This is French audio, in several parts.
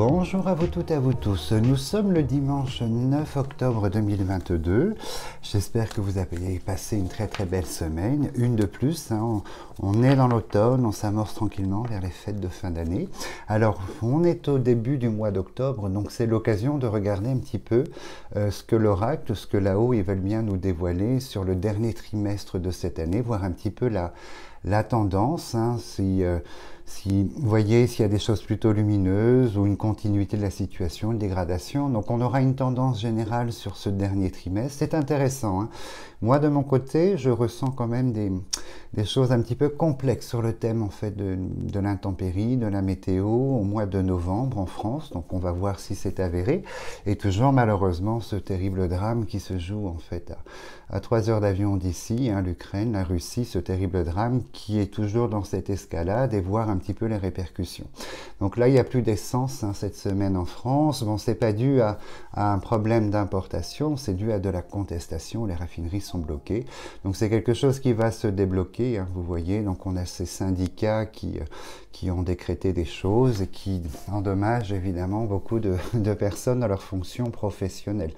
Bonjour à vous toutes et à vous tous, nous sommes le dimanche 9 octobre 2022, j'espère que vous avez passé une très belle semaine, une de plus, hein. On est dans l'automne, on s'amorce tranquillement vers les fêtes de fin d'année. Alors on est au début du mois d'octobre, donc c'est l'occasion de regarder un petit peu ce que l'oracle, ce que là-haut ils veulent bien nous dévoiler sur le dernier trimestre de cette année, voir un petit peu la tendance, hein, si vous voyez s'il y a des choses plutôt lumineuses ou une continuité de la situation, une dégradation. Donc on aura une tendance générale sur ce dernier trimestre. C'est intéressant, hein. Moi de mon côté, je ressens quand même des choses un petit peu complexes sur le thème en fait de l'intempérie, de la météo au mois de novembre en France. Donc on va voir si c'est avéré. Et toujours malheureusement ce terrible drame qui se joue en fait à 3 heures d'avion d'ici, hein, l'Ukraine, la Russie, ce terrible drame qui est toujours dans cette escalade et voir un petit peu les répercussions. Donc là, il n'y a plus d'essence, hein, cette semaine en France. Bon, c'est pas dû à un problème d'importation, c'est dû à de la contestation. Les raffineries sont bloquées. Donc c'est quelque chose qui va se débloquer, hein, vous voyez. Donc on a ces syndicats qui ont décrété des choses et qui endommagent évidemment beaucoup de personnes dans leurs fonctions professionnelles.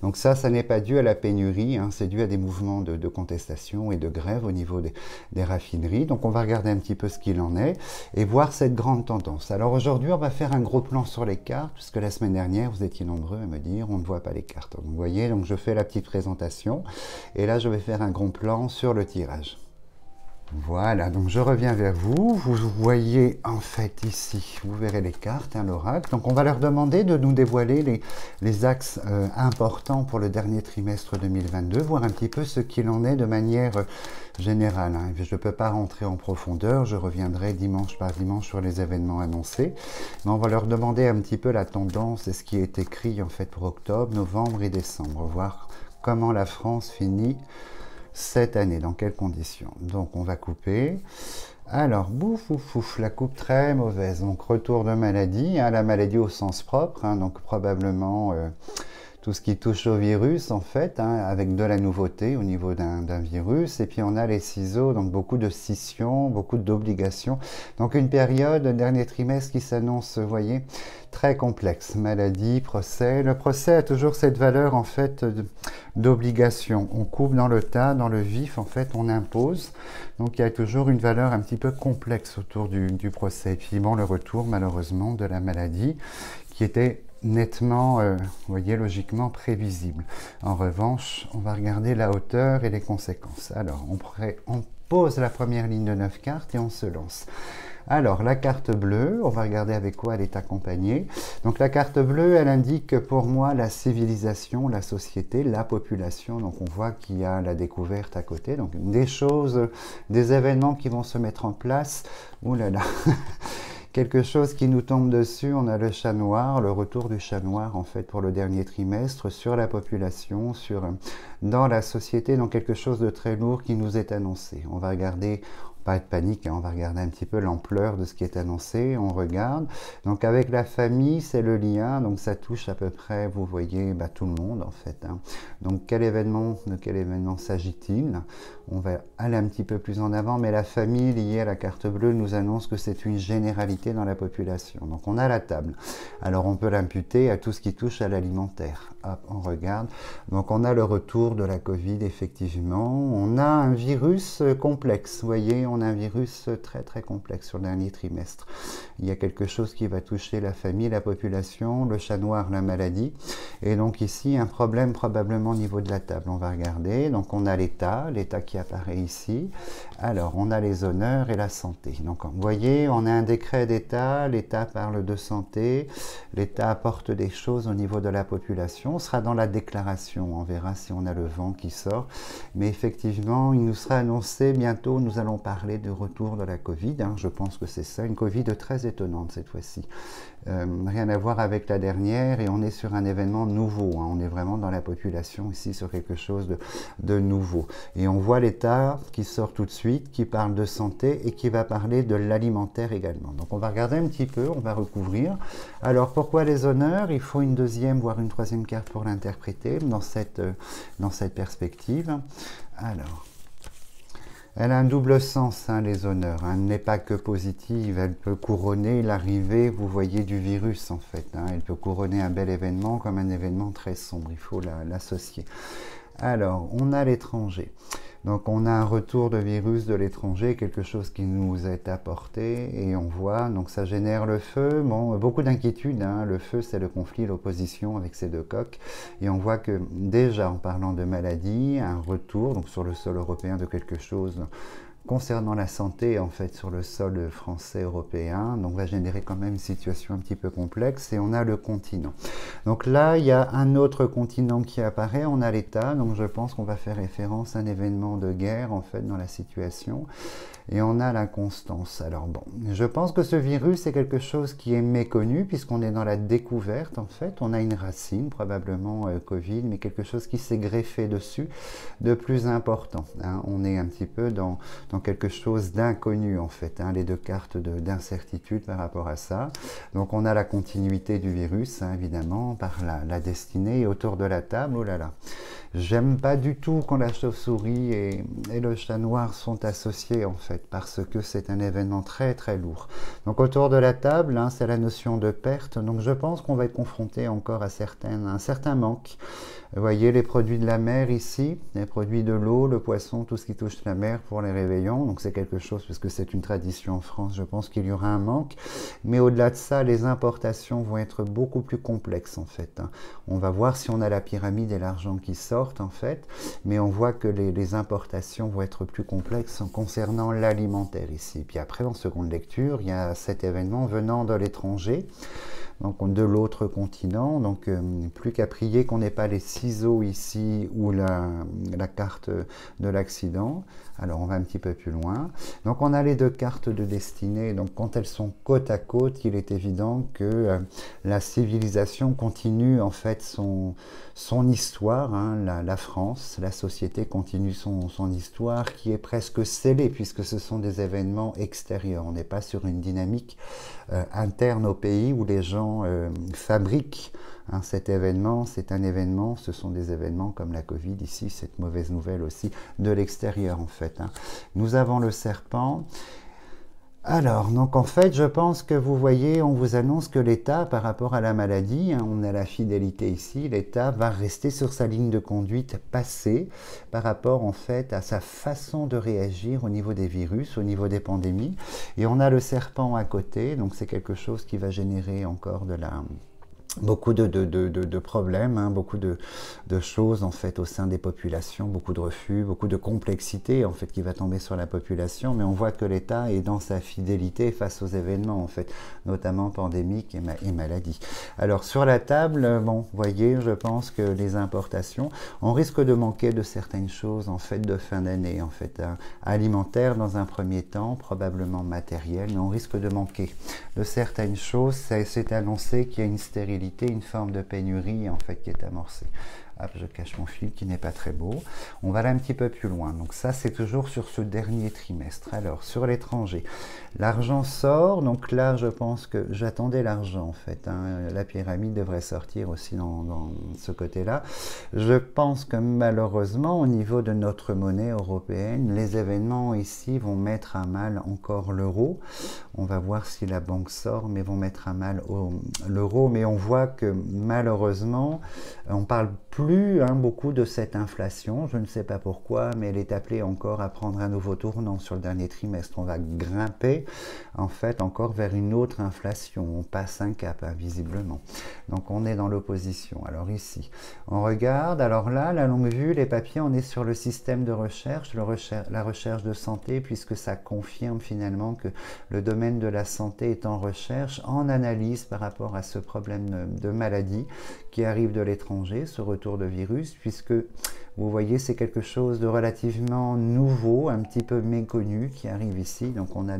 Donc ça n'est pas dû à la pénurie, hein, c'est dû à des mouvements de contestation et de grève au niveau des raffineries. Donc on va regarder un petit peu ce qu'il en est et voir cette grande tendance. Alors aujourd'hui, on va faire un gros plan sur les cartes, puisque la semaine dernière, vous étiez nombreux à me dire on ne voit pas les cartes. Donc, vous voyez, donc je fais la petite présentation et là, je vais faire un gros plan sur le tirage. Voilà, donc je reviens vers vous. Vous voyez en fait ici, vous verrez les cartes, hein, l'oracle. Donc on va leur demander de nous dévoiler les axes importants pour le dernier trimestre 2022, voir un petit peu ce qu'il en est de manière générale, hein. Je ne peux pas rentrer en profondeur, je reviendrai dimanche par dimanche sur les événements annoncés. Mais on va leur demander un petit peu la tendance et ce qui est écrit en fait pour octobre, novembre et décembre, voir comment la France finit cette année, dans quelles conditions. Donc on va couper. Alors, bouf, ouf, ouf, la coupe très mauvaise. Donc retour de maladie, hein, la maladie au sens propre, hein, donc probablement tout ce qui touche au virus en fait, hein, avec de la nouveauté au niveau d'un virus. Et puis on a les ciseaux, donc beaucoup de scissions, beaucoup d'obligations. Donc une période, un dernier trimestre qui s'annonce, vous voyez, très complexe. Maladie, procès. Le procès a toujours cette valeur en fait d'obligation. On coupe dans le tas, dans le vif, en fait, on impose. Donc il y a toujours une valeur un petit peu complexe autour du procès. Et puis bon, le retour malheureusement de la maladie qui était nettement, vous voyez, logiquement prévisible. En revanche, on va regarder la hauteur et les conséquences. Alors, on pose la première ligne de 9 cartes et on se lance. Alors, la carte bleue, on va regarder avec quoi elle est accompagnée. Donc, la carte bleue, elle indique pour moi la civilisation, la société, la population. Donc, on voit qu'il y a la découverte à côté. Donc, des choses, des événements qui vont se mettre en place. Ouh là là quelque chose qui nous tombe dessus, on a le chat noir, le retour du chat noir en fait pour le dernier trimestre sur la population, dans la société, donc quelque chose de très lourd qui nous est annoncé. On va regarder, pas de panique, hein, on va regarder un petit peu l'ampleur de ce qui est annoncé, on regarde. Donc avec la famille, c'est le lien, donc ça touche à peu près, vous voyez, tout le monde en fait, hein. Donc de quel événement s'agit-il? On va aller un petit peu plus en avant, mais la famille liée à la carte bleue nous annonce que c'est une généralité dans la population. Donc on a la table. Alors on peut l'imputer à tout ce qui touche à l'alimentaire. Hop, on regarde. Donc on a le retour de la Covid, effectivement. On a un virus complexe, vous voyez, on a un virus très complexe sur le dernier trimestre. Il y a quelque chose qui va toucher la famille, la population, le chat noir, la maladie. Et donc ici, un problème probablement au niveau de la table. On va regarder. Donc on a l'État qui apparaît ici. Alors, on a les honneurs et la santé. Donc, vous voyez, on a un décret d'État, l'État parle de santé, l'État apporte des choses au niveau de la population. On sera dans la déclaration, on verra si on a le vent qui sort. Mais effectivement, il nous sera annoncé bientôt, nous allons parler du retour de la Covid, hein, je pense que c'est ça, une Covid très étonnante cette fois-ci. Rien à voir avec la dernière et on est sur un événement nouveau, hein, on est vraiment dans la population ici sur quelque chose de nouveau. Et on voit l'État qui sort tout de suite, qui parle de santé et qui va parler de l'alimentaire également. Donc on va regarder un petit peu, on va recouvrir. Alors pourquoi les honneurs? Il faut une deuxième voire une troisième carte pour l'interpréter dans cette perspective. Alors, Elle a un double sens, hein, les honneurs. Elle n'est pas que positive, elle peut couronner l'arrivée, vous voyez, du virus en fait. Hein. Elle peut couronner un bel événement comme un événement très sombre, il faut l'associer. Alors, on a l'étranger. Donc on a un retour de virus de l'étranger, quelque chose qui nous est apporté et on voit, donc ça génère le feu, bon, beaucoup d'inquiétudes, hein. Le feu c'est le conflit, l'opposition avec ces deux coques et on voit que déjà en parlant de maladie, un retour donc sur le sol européen de quelque chose concernant la santé en fait sur le sol français européen, donc va générer quand même une situation un petit peu complexe et on a le continent. Donc là il y a un autre continent qui apparaît, on a l'État, donc je pense qu'on va faire référence à un événement de guerre en fait dans la situation. Et on a la constance. Alors bon, je pense que ce virus est quelque chose qui est méconnu puisqu'on est dans la découverte en fait. On a une racine, probablement Covid, mais quelque chose qui s'est greffé dessus de plus important. Hein. On est un petit peu dans quelque chose d'inconnu en fait. Hein. Les deux cartes d'incertitude par rapport à ça. Donc on a la continuité du virus, hein, évidemment, par la destinée. Et autour de la table, oh là là. J'aime pas du tout quand la chauve-souris et le chat noir sont associés en fait, parce que c'est un événement très très lourd. Donc autour de la table, hein, c'est la notion de perte, donc je pense qu'on va être confronté encore à un certain manque. Vous voyez les produits de la mer ici, les produits de l'eau, le poisson, tout ce qui touche la mer pour les réveillons, donc c'est quelque chose, parce que c'est une tradition en France, je pense qu'il y aura un manque. Mais au-delà de ça, les importations vont être beaucoup plus complexes en fait. Hein. On va voir si on a la pyramide et l'argent qui sortent en fait, mais on voit que les importations vont être plus complexes concernant l'alimentaire ici. Puis après, en seconde lecture, il y a cet événement venant de l'étranger, donc de l'autre continent, donc plus qu'à prier qu'on n'ait pas les ciseaux ici ou la carte de l'accident. Alors on va un petit peu plus loin. Donc on a les deux cartes de destinée, donc quand elles sont côte à côte, il est évident que la civilisation continue en fait son histoire, hein, la France, la société continue son histoire qui est presque scellée puisque ce sont des événements extérieurs. On n'est pas sur une dynamique interne au pays où les gens fabriquent hein, cet événement. C'est un événement, ce sont des événements comme la Covid ici, cette mauvaise nouvelle aussi, de l'extérieur en fait. Hein. Nous avons le serpent. Alors, donc en fait, je pense que vous voyez, on vous annonce que l'État, par rapport à la maladie, hein, on a la fidélité ici, l'État va rester sur sa ligne de conduite passée par rapport en fait à sa façon de réagir au niveau des virus, au niveau des pandémies. Et on a le serpent à côté, donc c'est quelque chose qui va générer encore beaucoup de problèmes, hein, beaucoup de choses en fait au sein des populations, beaucoup de refus, beaucoup de complexité en fait qui va tomber sur la population, mais on voit que l'État est dans sa fidélité face aux événements en fait, notamment pandémiques et maladies. Alors sur la table, bon, vous voyez, je pense que les importations, on risque de manquer de certaines choses en fait de fin d'année en fait, hein, alimentaire dans un premier temps, probablement matériel, mais on risque de manquer de certaines choses. C'est annoncé qu'il y a une stérilité, une forme de pénurie en fait qui est amorcée. Hop, je cache mon fil qui n'est pas très beau. On va aller un petit peu plus loin. Donc ça, c'est toujours sur ce dernier trimestre. Alors, sur l'étranger, l'argent sort. Donc là, je pense que j'attendais l'argent, en fait. Hein. La pyramide devrait sortir aussi dans ce côté-là. Je pense que malheureusement, au niveau de notre monnaie européenne, les événements ici vont mettre à mal encore l'euro. On va voir si la banque sort, mais vont mettre à mal l'euro. Mais on voit que malheureusement, on parle plus beaucoup de cette inflation, je ne sais pas pourquoi, mais elle est appelée encore à prendre un nouveau tournant sur le dernier trimestre. On va grimper en fait encore vers une autre inflation, on passe un cap hein, visiblement. Donc on est dans l'opposition. Alors ici, on regarde, alors là, la longue vue, les papiers, on est sur le système de recherche, la recherche de santé, puisque ça confirme finalement que le domaine de la santé est en recherche, en analyse par rapport à ce problème de maladie qui arrive de l'étranger, ce retour de virus, puisque vous voyez c'est quelque chose de relativement nouveau, un petit peu méconnu qui arrive ici. Donc on a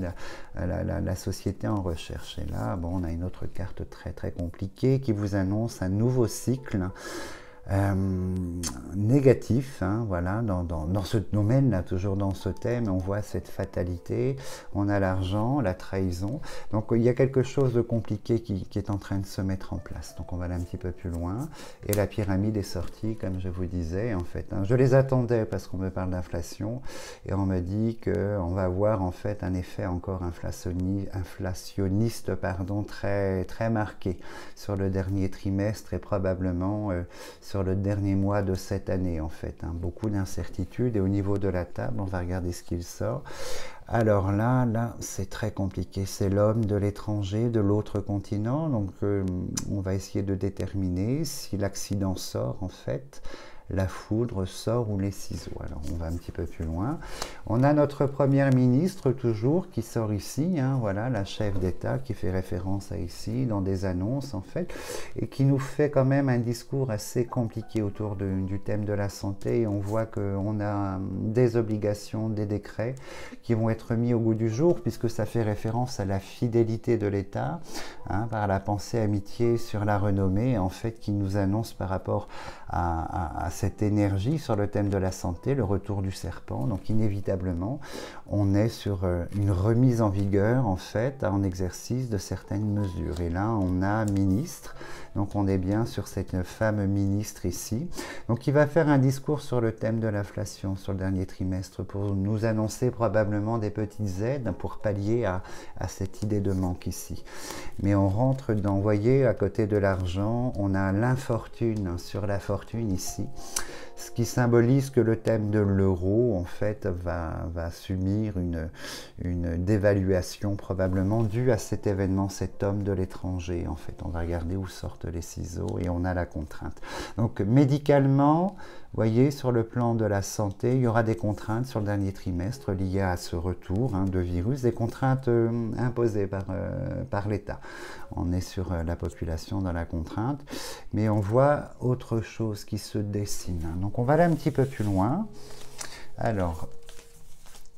la société en recherche. Et là, bon, on a une autre carte très très compliquée qui vous annonce un nouveau cycle. euh, négatif, hein, voilà, dans ce domaine-là, toujours dans ce thème, on voit cette fatalité, on a l'argent, la trahison, donc il y a quelque chose de compliqué qui est en train de se mettre en place, donc on va aller un petit peu plus loin, et la pyramide est sortie, comme je vous disais, en fait, hein. Je les attendais parce qu'on me parle d'inflation, et on me dit qu'on va avoir en fait un effet encore inflationniste, pardon, très, très marqué sur le dernier trimestre et probablement sur le dernier mois de cette année en fait, hein. Beaucoup d'incertitudes et au niveau de la table, on va regarder ce qu'il sort. Alors là c'est très compliqué, c'est l'homme de l'étranger, de l'autre continent, donc on va essayer de déterminer si l'accident sort en fait, la foudre sort ou les ciseaux. Alors on va un petit peu plus loin. On a notre première ministre toujours qui sort ici, hein, voilà, la chef d'État qui fait référence à ici dans des annonces en fait, et qui nous fait quand même un discours assez compliqué autour du thème de la santé. Et on voit qu'on a des obligations, des décrets qui vont être mis au goût du jour puisque ça fait référence à la fidélité de l'État, hein, par la pensée amitié sur la renommée en fait qui nous annonce par rapport à cette énergie sur le thème de la santé, le retour du serpent. Donc inévitablement, on est sur une remise en vigueur, en fait, en exercice de certaines mesures. Et là, on a ministre, donc on est bien sur cette femme ministre ici. Donc il va faire un discours sur le thème de l'inflation sur le dernier trimestre pour nous annoncer probablement des petites aides pour pallier à cette idée de manque ici. Mais on rentre dans, vous voyez, à côté de l'argent, on a l'infortune sur la fortune ici, ce qui symbolise que le thème de l'euro en fait va subir une dévaluation probablement due à cet événement, cet homme de l'étranger en fait. On va regarder où sortent les ciseaux et on a la contrainte. Donc médicalement, vous voyez, sur le plan de la santé, il y aura des contraintes sur le dernier trimestre liées à ce retour, hein, de virus, des contraintes imposées par l'État. On est sur la population dans la contrainte, mais on voit autre chose qui se dessine, hein. Donc on va aller un petit peu plus loin. Alors,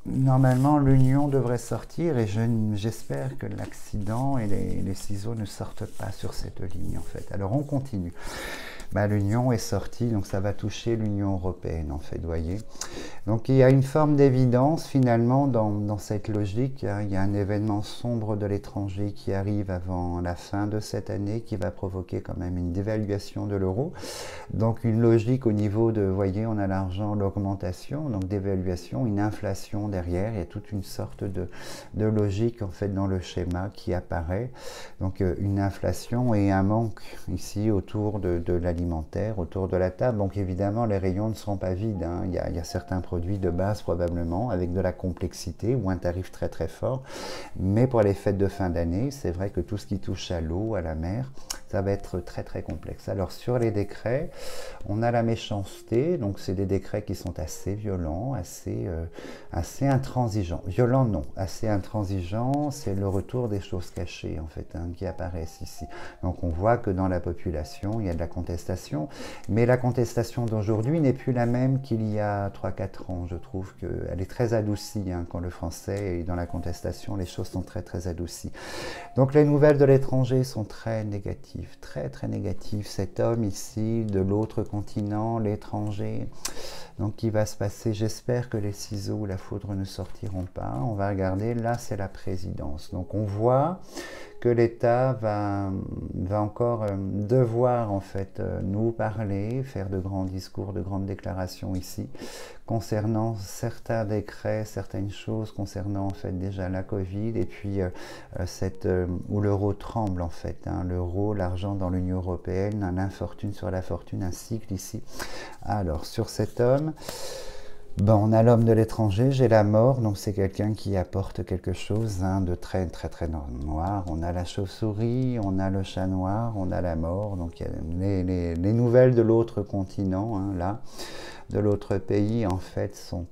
normalement, l'union devrait sortir et j'espère que l'accident et les ciseaux ne sortent pas sur cette ligne en fait. Alors on continue. L'union est sortie, donc ça va toucher l'Union européenne en fait, vous voyez. Donc il y a une forme d'évidence finalement dans cette logique, hein. Il y a un événement sombre de l'étranger qui arrive avant la fin de cette année qui va provoquer quand même une dévaluation de l'euro. Donc une logique au niveau de, vous voyez, on a l'argent, l'augmentation, donc dévaluation, une inflation derrière, il y a toute une sorte de logique en fait dans le schéma qui apparaît. Donc une inflation et un manque ici autour de l'alimentaire, autour de la table. Donc évidemment les rayons ne seront pas vides, hein. Il y a certains produits de base probablement avec de la complexité ou un tarif très très fort, mais pour les fêtes de fin d'année, c'est vrai que tout ce qui touche à l'eau, à la mer, ça va être très très complexe. Alors sur les décrets, on a la méchanceté, donc c'est des décrets qui sont assez violents, assez intransigeants. Violents non, assez intransigeants, c'est le retour des choses cachées en fait, hein, qui apparaissent ici. Donc on voit que dans la population, il y a de la contestation, mais la contestation d'aujourd'hui n'est plus la même qu'il y a 3-4 ans. Je trouve qu'elle est très adoucie, hein, quand le français est dans la contestation, les choses sont très très adoucies. Donc les nouvelles de l'étranger sont très négatives, très très négatives. Cet homme ici, de l'autre continent, l'étranger, donc il va se passer, j'espère que les ciseaux ou la foudre ne sortiront pas. On va regarder, là c'est la présidence. Donc on voit que l'État va encore devoir en fait nous parler, faire de grands discours, de grandes déclarations ici, concernant certains décrets, certaines choses concernant en fait déjà la Covid et puis où l'euro tremble en fait, hein, l'euro, l'argent dans l'Union européenne, un infortune sur la fortune, un cycle ici. Alors sur cet homme, on a l'homme de l'étranger, j'ai la mort, donc c'est quelqu'un qui apporte quelque chose, hein, de très très très noir. On a la chauve-souris, on a le chat noir, on a la mort, donc il y a les nouvelles de l'autre continent, hein, là, de l'autre pays, en fait, sont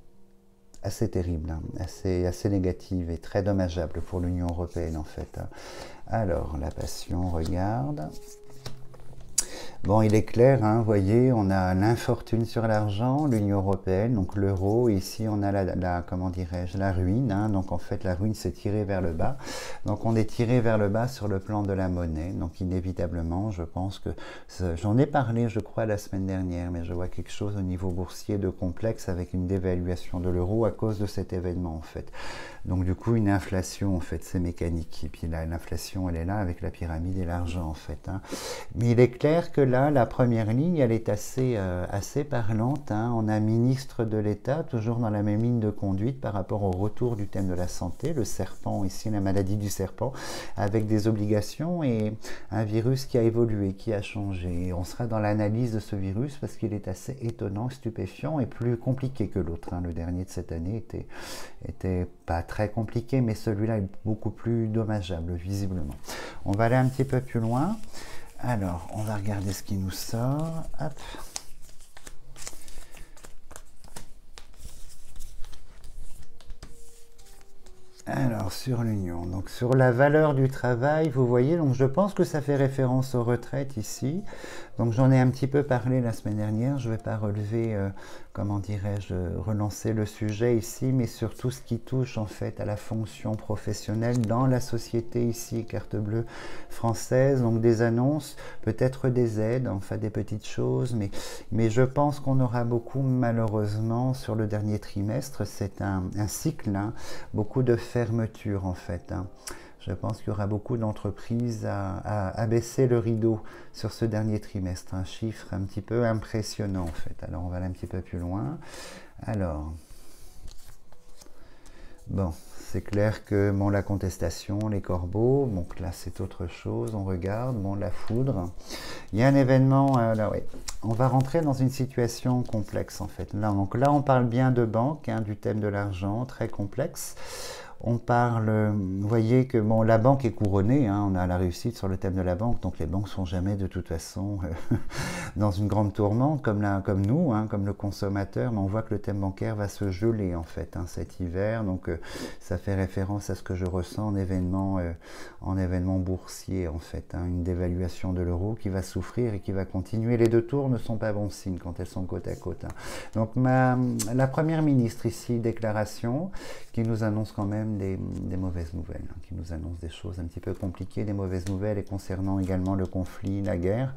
assez terribles, hein, assez négatives et très dommageables pour l'Union européenne, en fait. Alors, la passion, regarde. Bon, il est clair, hein, vous voyez, on a l'infortune sur l'argent, l'Union européenne, donc l'euro. Ici, on a comment dirais-je, la ruine. Hein, donc en fait, la ruine s'est tirée vers le bas. Donc on est tiré vers le bas sur le plan de la monnaie. Donc inévitablement, je pense que j'en ai parlé, je crois, la semaine dernière, mais je vois quelque chose au niveau boursier de complexe avec une dévaluation de l'euro à cause de cet événement en fait. Donc du coup, une inflation en fait, c'est mécanique. Et puis là, l'inflation, elle est là avec la pyramide et l'argent en fait. Hein. Mais il est clair que là, la première ligne, elle est assez parlante. Hein. On a un ministre de l'État, toujours dans la même ligne de conduite par rapport au retour du thème de la santé, le serpent ici, la maladie du serpent, avec des obligations et un virus qui a évolué, qui a changé. Et on sera dans l'analyse de ce virus parce qu'il est assez étonnant, stupéfiant et plus compliqué que l'autre. Hein. Le dernier de cette année était pas très compliqué, mais celui-là est beaucoup plus dommageable, visiblement. On va aller un petit peu plus loin. Alors, on va regarder ce qui nous sort. Hop. Alors, sur l'union, donc sur la valeur du travail, vous voyez, donc je pense que ça fait référence aux retraites ici. Donc j'en ai un petit peu parlé la semaine dernière, je ne vais pas relever, comment dirais-je, relancer le sujet ici, mais surtout ce qui touche en fait à la fonction professionnelle dans la société ici, carte bleue française, donc des annonces, peut-être des aides, enfin des petites choses, mais je pense qu'on aura beaucoup malheureusement sur le dernier trimestre, c'est un cycle, hein, beaucoup de fermeture en fait. Hein. Je pense qu'il y aura beaucoup d'entreprises à baisser le rideau sur ce dernier trimestre. Un chiffre un petit peu impressionnant en fait. Alors on va aller un petit peu plus loin. Alors, bon, c'est clair que bon, la contestation, les corbeaux, donc là c'est autre chose, on regarde, bon, la foudre. Il y a un événement, là oui, on va rentrer dans une situation complexe en fait. Là, donc là on parle bien de banque, hein, du thème de l'argent, très complexe. On parle, vous voyez que bon, la banque est couronnée, hein, on a la réussite sur le thème de la banque, donc les banques ne sont jamais de toute façon dans une grande tourmente comme nous, hein, comme le consommateur, mais on voit que le thème bancaire va se geler en fait hein, cet hiver, donc ça fait référence à ce que je ressens en événement boursier en fait, hein, une dévaluation de l'euro qui va souffrir et qui va continuer. Les deux tours ne sont pas bons signes quand elles sont côte à côte. Hein. Donc la première ministre ici, déclaration, qui nous annonce quand même des mauvaises nouvelles, hein, qui nous annoncent des choses un petit peu compliquées, des mauvaises nouvelles et concernant également le conflit, la guerre.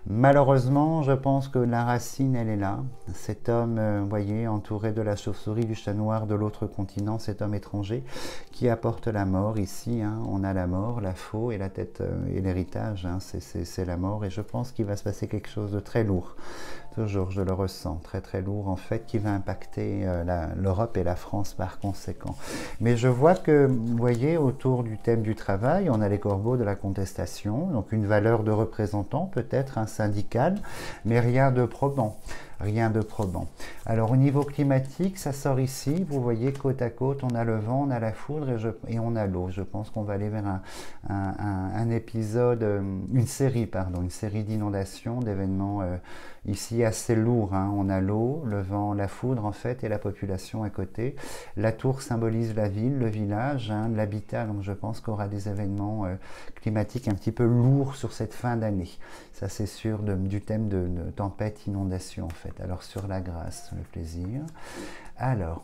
Malheureusement, je pense que la racine, elle est là. Cet homme, vous voyez, entouré de la chauve-souris, du chat noir de l'autre continent, cet homme étranger qui apporte la mort ici. Hein, on a la mort, la faux et la tête et l'héritage, hein, c'est la mort. Et je pense qu'il va se passer quelque chose de très lourd. Toujours, je le ressens, très très lourd en fait, qui va impacter l'Europe et la France par conséquent. Mais je vois que, vous voyez, autour du thème du travail, on a les corbeaux de la contestation, donc une valeur de représentant, peut-être un syndical, mais rien de probant. Rien de probant. Alors au niveau climatique, ça sort ici, vous voyez côte à côte, on a le vent, on a la foudre et on a l'eau. Je pense qu'on va aller vers un épisode, une série d'inondations, d'événements ici assez lourds. Hein. On a l'eau, le vent, la foudre en fait et la population à côté. La tour symbolise la ville, le village, hein, l'habitat, donc je pense qu'il y aura des événements climatiques un petit peu lourds sur cette fin d'année. Ça c'est sûr du thème de tempête, inondation en fait. Alors sur la grâce, le plaisir. Alors,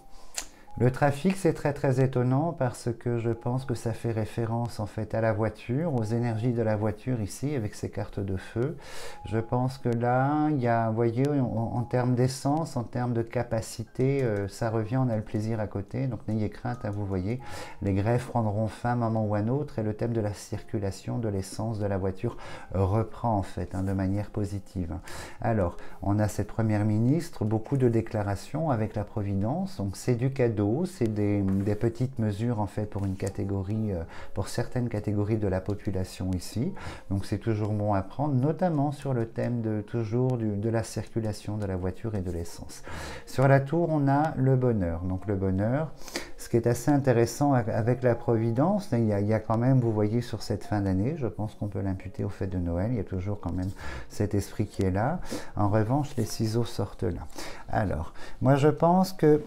le trafic, c'est très très étonnant parce que je pense que ça fait référence en fait à la voiture, aux énergies de la voiture ici avec ces cartes de feu. Je pense que là, il y a, vous voyez, en termes d'essence, en termes de capacité, ça revient, on a le plaisir à côté. Donc n'ayez crainte, hein, vous voyez, les grèves prendront fin un moment ou un autre et le thème de la circulation de l'essence de la voiture reprend en fait hein, de manière positive. Alors, on a cette première ministre, beaucoup de déclarations avec la Providence, donc c'est du cadeau. C'est des petites mesures en fait pour une catégorie, pour certaines catégories de la population ici. Donc c'est toujours bon à prendre, notamment sur le thème de la circulation de la voiture et de l'essence. Sur la tour, on a le bonheur. Donc le bonheur, ce qui est assez intéressant avec la Providence, il y a quand même, vous voyez, sur cette fin d'année, je pense qu'on peut l'imputer au fait de Noël, il y a toujours quand même cet esprit qui est là. En revanche, les ciseaux sortent là. Alors, moi je pense que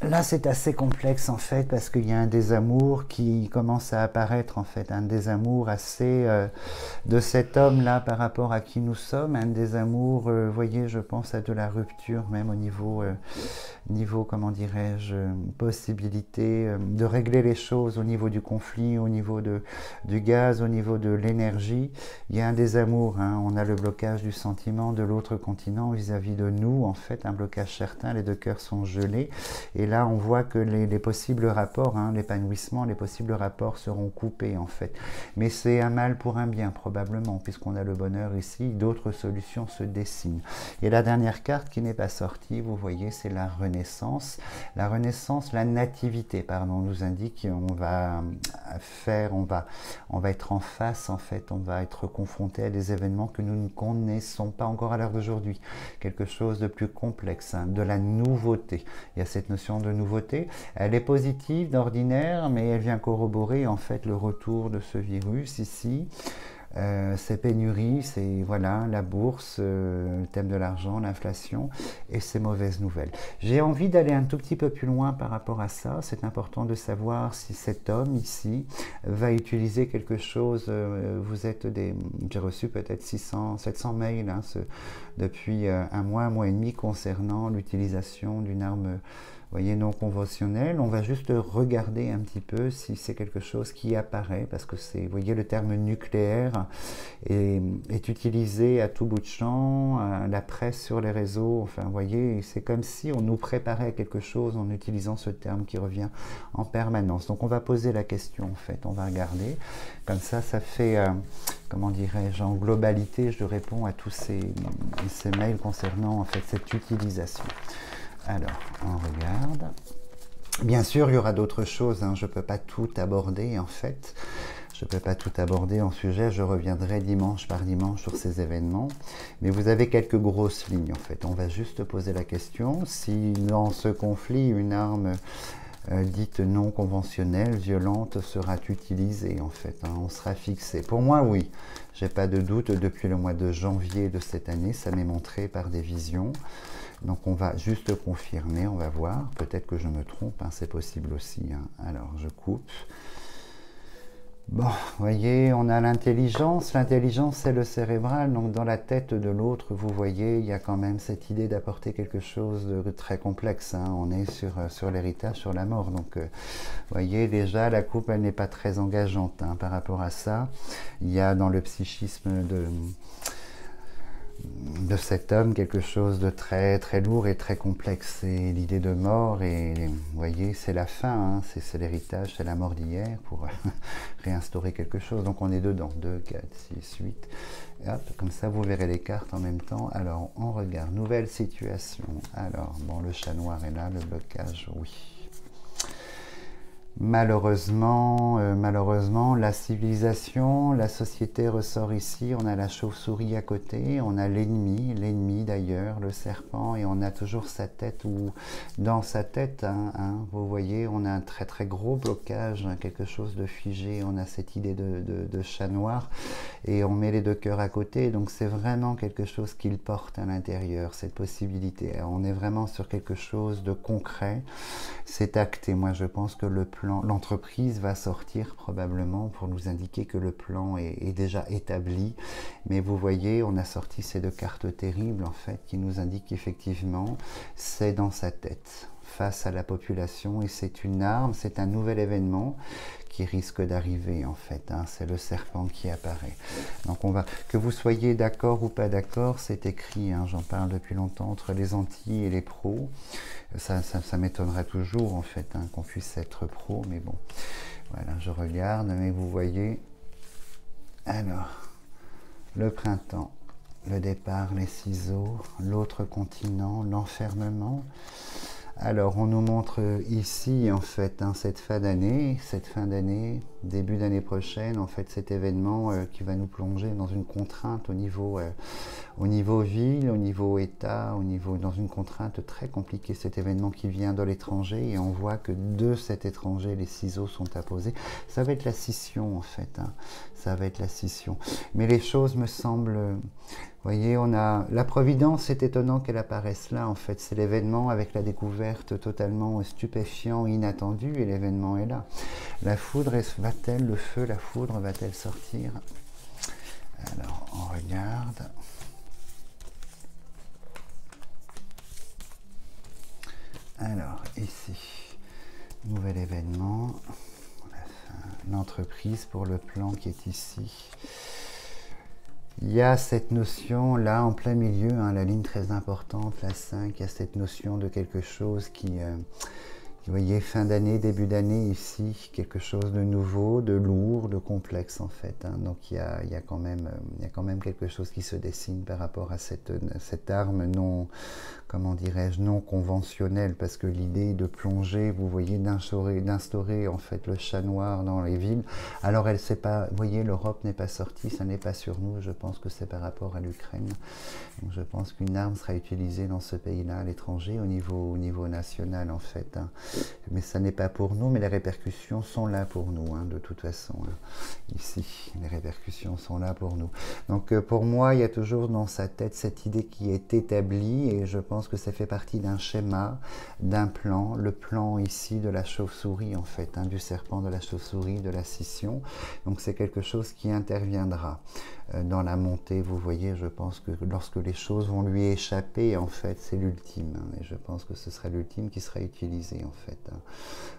Là, c'est assez complexe en fait parce qu'il y a un désamour qui commence à apparaître en fait, un désamour assez de cet homme-là par rapport à qui nous sommes, un désamour, vous voyez, je pense à de la rupture même au niveau comment dirais-je, possibilité de régler les choses au niveau du conflit, au niveau du gaz, au niveau de l'énergie. Il y a un désamour, hein. On a le blocage du sentiment de l'autre continent vis-à-vis de nous, en fait, un blocage certain, les deux cœurs sont gelés. Et là, on voit que les possibles rapports, hein, l'épanouissement, les possibles rapports seront coupés, en fait. Mais c'est un mal pour un bien, probablement, puisqu'on a le bonheur ici, d'autres solutions se dessinent. Et la dernière carte qui n'est pas sortie, vous voyez, c'est la renaissance. La renaissance, la nativité, pardon, nous indique qu'on va on va être en face, en fait, on va être confronté à des événements que nous ne connaissons pas encore à l'heure d'aujourd'hui. Quelque chose de plus complexe, hein, de la nouveauté. Il y a cette notion de nouveauté. Elle est positive d'ordinaire, mais elle vient corroborer, en fait, le retour de ce virus ici. Ces pénuries, c'est voilà, la bourse, le thème de l'argent, l'inflation et ces mauvaises nouvelles. J'ai envie d'aller un tout petit peu plus loin par rapport à ça. C'est important de savoir si cet homme ici va utiliser quelque chose. Vous êtes j'ai reçu peut-être 600, 700 mails hein, depuis un mois et demi concernant l'utilisation d'une arme voyez, non conventionnel. On va juste regarder un petit peu si c'est quelque chose qui apparaît, parce que c'est, vous voyez, le terme nucléaire est utilisé à tout bout de champ, la presse sur les réseaux, enfin, vous voyez, c'est comme si on nous préparait à quelque chose en utilisant ce terme qui revient en permanence. Donc on va poser la question, en fait, on va regarder. Comme ça fait, comment dirais-je, en globalité, je réponds à tous ces mails concernant, en fait, cette utilisation. Alors, on regarde. Bien sûr, il y aura d'autres choses. Hein. Je ne peux pas tout aborder, en fait. Je ne peux pas tout aborder en sujet. Je reviendrai dimanche par dimanche sur ces événements. Mais vous avez quelques grosses lignes, en fait. On va juste poser la question. Si dans ce conflit, une arme dite non conventionnelle, violente, sera utilisée, en fait. Hein. On sera fixé. Pour moi, oui. J'ai pas de doute. Depuis le mois de janvier de cette année, ça m'est montré par des visions. Donc on va juste confirmer, on va voir. Peut-être que je me trompe, hein, c'est possible aussi. Hein. Alors je coupe. Bon, vous voyez, on a l'intelligence. L'intelligence, c'est le cérébral. Donc dans la tête de l'autre, vous voyez, il y a quand même cette idée d'apporter quelque chose de très complexe. Hein. On est sur l'héritage, sur la mort. Donc, vous voyez, déjà, la coupe, elle n'est pas très engageante hein, par rapport à ça. Il y a dans le psychisme de cet homme quelque chose de très très lourd et très complexe. C'est l'idée de mort et vous voyez c'est la fin, hein, c'est l'héritage, c'est la mort d'hier pour réinstaurer quelque chose. Donc on est dedans, 2, 4, 6, 8. Et hop, comme ça vous verrez les cartes en même temps. Alors on regarde, nouvelle situation. Alors bon, le chat noir est là, le blocage, oui. Malheureusement, la civilisation, la société ressort ici, on a la chauve-souris à côté, on a l'ennemi d'ailleurs, le serpent, et on a toujours sa tête, ou dans sa tête, hein, vous voyez, on a un très très gros blocage, hein, quelque chose de figé, on a cette idée de chat noir, et on met les deux cœurs à côté, donc c'est vraiment quelque chose qu'il porte à l'intérieur, cette possibilité. On est vraiment sur quelque chose de concret, c'est acté. Moi je pense que l'entreprise va sortir probablement pour nous indiquer que le plan est déjà établi, mais vous voyez, on a sorti ces deux cartes terribles en fait, qui nous indiquent qu'effectivement c'est dans sa tête face à la population, et c'est une arme, c'est un nouvel événement qui risque d'arriver en fait, hein. C'est le serpent qui apparaît. Donc que vous soyez d'accord ou pas d'accord, c'est écrit, hein, j'en parle depuis longtemps, entre les anti et les pros. Ça m'étonnerait toujours en fait hein, qu'on puisse être pro, mais bon, voilà, je regarde, mais vous voyez, alors, le printemps, le départ, les ciseaux, l'autre continent, l'enfermement. Alors, on nous montre ici, en fait, hein, cette fin d'année, début d'année prochaine, en fait, cet événement qui va nous plonger dans une contrainte au niveau ville, au niveau État, dans une contrainte très compliquée, cet événement qui vient de l'étranger, et on voit que de cet étranger, les ciseaux sont apposés. Ça va être la scission, en fait, hein, ça va être la scission. Mais les choses me semblent... voyez, on a la Providence, c'est étonnant qu'elle apparaisse là, en fait. C'est l'événement avec la découverte totalement stupéfiant, inattendu, et l'événement est là. La foudre, va-t-elle, le feu, la foudre, va-t-elle sortir? Alors, on regarde. Alors, ici, nouvel événement. L'entreprise pour le plan qui est ici. Il y a cette notion là en plein milieu, hein, la ligne très importante, la 5, il y a cette notion de quelque chose qui, vous voyez, fin d'année, début d'année ici, quelque chose de nouveau, de lourd, de complexe en fait. Hein. Donc il y a quand même quelque chose qui se dessine par rapport à cette arme non, comment dirais-je, non conventionnelle, parce que l'idée de plonger, vous voyez, d'instaurer en fait le chat noir dans les villes. Alors elle sait pas, vous voyez, l'Europe n'est pas sortie, ça n'est pas sur nous. Je pense que c'est par rapport à l'Ukraine. Donc je pense qu'une arme sera utilisée dans ce pays-là, à l'étranger, au niveau national en fait. Hein. Mais ça n'est pas pour nous, mais les répercussions sont là pour nous, hein, de toute façon. Hein. Ici, les répercussions sont là pour nous. Donc pour moi, il y a toujours dans sa tête cette idée qui est établie, et je pense que ça fait partie d'un schéma, d'un plan, le plan ici de la chauve-souris en fait, hein, du serpent, de la chauve-souris, de la scission. Donc c'est quelque chose qui interviendra dans la montée, vous voyez. Je pense que lorsque les choses vont lui échapper, en fait, c'est l'ultime. Hein, et je pense que ce sera l'ultime qui sera utilisé, en fait. Hein.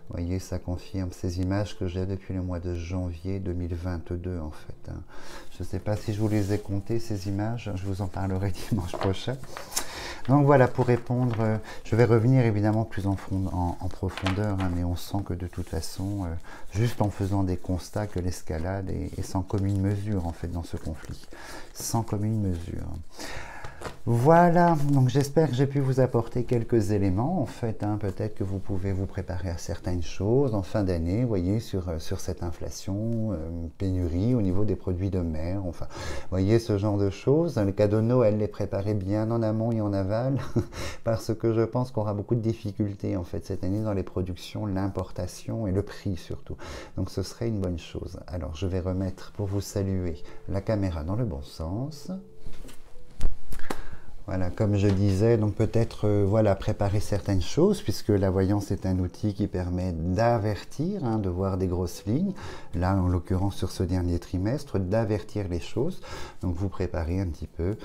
Vous voyez, ça confirme ces images que j'ai depuis le mois de janvier 2022, en fait. Hein. Je ne sais pas si je vous les ai comptées, ces images. Je vous en parlerai dimanche prochain. Donc voilà, pour répondre, je vais revenir évidemment plus en profondeur, hein, mais on sent que de toute façon, juste en faisant des constats, que l'escalade est sans commune mesure en fait dans ce conflit, sans commune mesure. Voilà, donc j'espère que j'ai pu vous apporter quelques éléments, en fait, hein, peut-être que vous pouvez vous préparer à certaines choses en fin d'année, vous voyez, sur cette inflation, pénurie au niveau des produits de mer, enfin, vous voyez, ce genre de choses. Le cadeau de Noël, les préparer bien en amont et en aval, parce que je pense qu'on aura beaucoup de difficultés, en fait, cette année dans les productions, l'importation et le prix surtout. Donc ce serait une bonne chose. Alors, je vais remettre, pour vous saluer, la caméra dans le bon sens. Voilà, comme je disais, donc peut-être voilà, préparer certaines choses, puisque la voyance est un outil qui permet d'avertir, hein, de voir des grosses lignes, là en l'occurrence sur ce dernier trimestre, d'avertir les choses. Donc vous préparez un petit peu,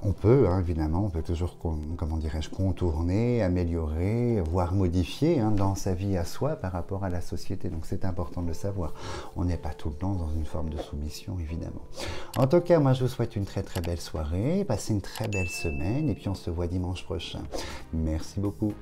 on peut hein, évidemment, on peut toujours, comment dirais-je, contourner, améliorer, voire modifier hein, dans sa vie à soi par rapport à la société. Donc c'est important de le savoir. On n'est pas tout le temps dans une forme de soumission, évidemment. En tout cas, moi je vous souhaite une très très belle soirée, passez une très belle semaine et puis on se voit dimanche prochain. Merci beaucoup.